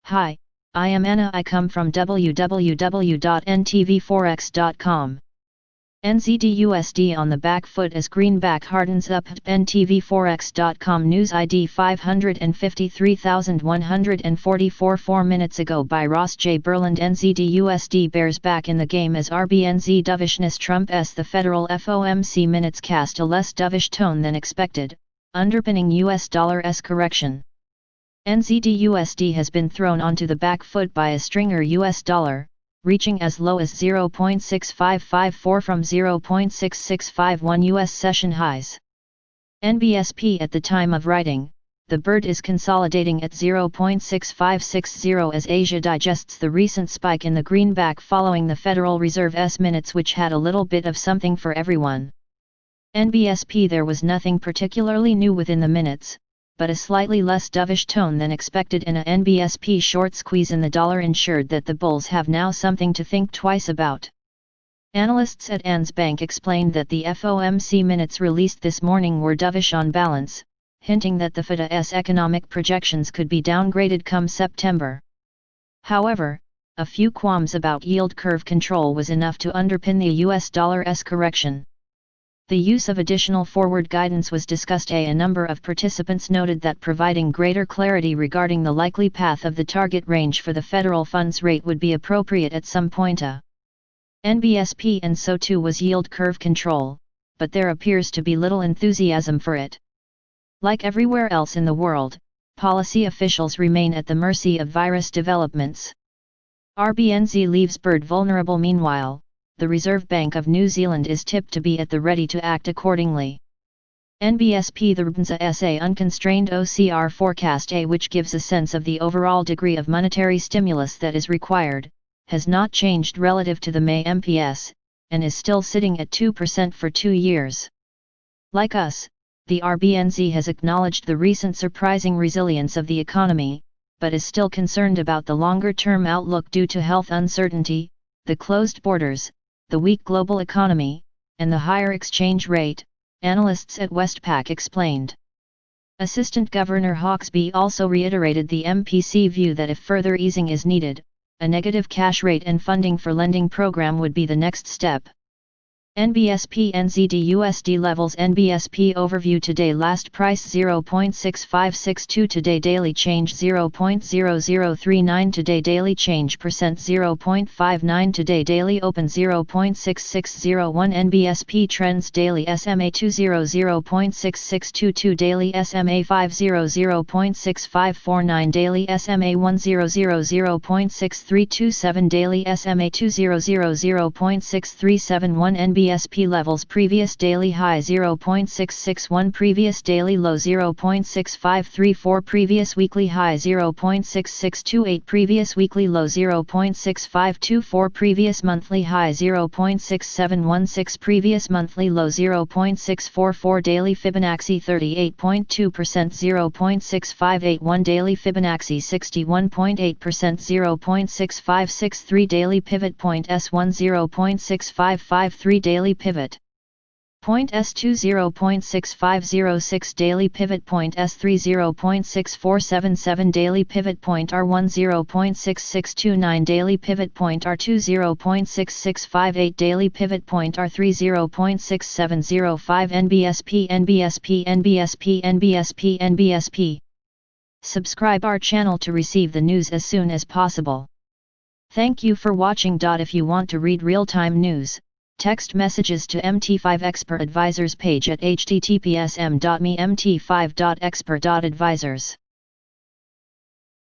Hi, I am Anna. I come from www.ntvforex.com. NZD USD on the back foot as greenback hardens up. ntvforex.com news ID 553,144 4 minutes ago by Ross J. Berland. NZD USD bears back in the game as RBNZ dovishness trumps the federal FOMC minutes cast a less dovish tone than expected, underpinning US dollar's correction. NZD USD has been thrown onto the back foot by a stringer US dollar, reaching as low as 0.6554 from 0.6651 US session highs. NBSP at the time of writing, the bird is consolidating at 0.6560 as Asia digests the recent spike in the greenback following the Federal Reserve's minutes, which had a little bit of something for everyone. NBSP, there was nothing particularly new within the minutes, but a slightly less dovish tone than expected in a NBSP short squeeze in the dollar ensured that the bulls have now something to think twice about. Analysts at ANZ Bank explained that the FOMC minutes released this morning were dovish on balance, hinting that the Fed's economic projections could be downgraded come September. However, a few qualms about yield curve control was enough to underpin the US dollar's correction. The use of additional forward guidance was discussed. A number of participants noted that providing greater clarity regarding the likely path of the target range for the federal funds rate would be appropriate at some point. NBSP, and so too was yield curve control, but there appears to be little enthusiasm for it. Like everywhere else in the world, policy officials remain at the mercy of virus developments. RBNZ leaves bird vulnerable. Meanwhile, the Reserve Bank of New Zealand is tipped to be at the ready to act accordingly. NBSP, the RBNZ's unconstrained OCR forecast, which gives a sense of the overall degree of monetary stimulus that is required, has not changed relative to the May MPS, and is still sitting at 2% for 2 years. Like us, the RBNZ has acknowledged the recent surprising resilience of the economy, but is still concerned about the longer-term outlook due to health uncertainty, the closed borders, the weak global economy, and the higher exchange rate, analysts at Westpac explained. Assistant Governor Hawkesby also reiterated the MPC view that if further easing is needed, a negative cash rate and funding for lending program would be the next step. NBSP NZD USD levels. NBSP overview today. Last price 0.6562 today. Daily change 0.0039 today. Daily change percent 0.59 today. Daily open 0.6601. NBSP trends. Daily SMA 20 0.6622 daily SMA 50 0.6549 daily SMA 10 0.6327 daily SMA 200 0.6371 NBSP levels. Previous daily high 0.661 previous daily low 0.6534 previous weekly high 0.6628 previous weekly low 0.6524 previous monthly high 0.6716 previous monthly low 0.644 daily Fibonacci 38.2% 0.6581 daily Fibonacci 61.8% 0.6563 daily pivot point S1 0.6553 daily pivot point S2 0.6506 daily pivot point S3 0.6477 daily pivot point R1 0.6629 daily pivot point R2 0.6658 daily pivot point R3 0.6705 NBSP NBSP NBSP NBSP NBSP. Subscribe our channel to receive the news as soon as possible. Thank you for watching. If you want to read real-time news, text messages to MT5 Expert Advisors page at https://m.me/mt5.expert.advisors.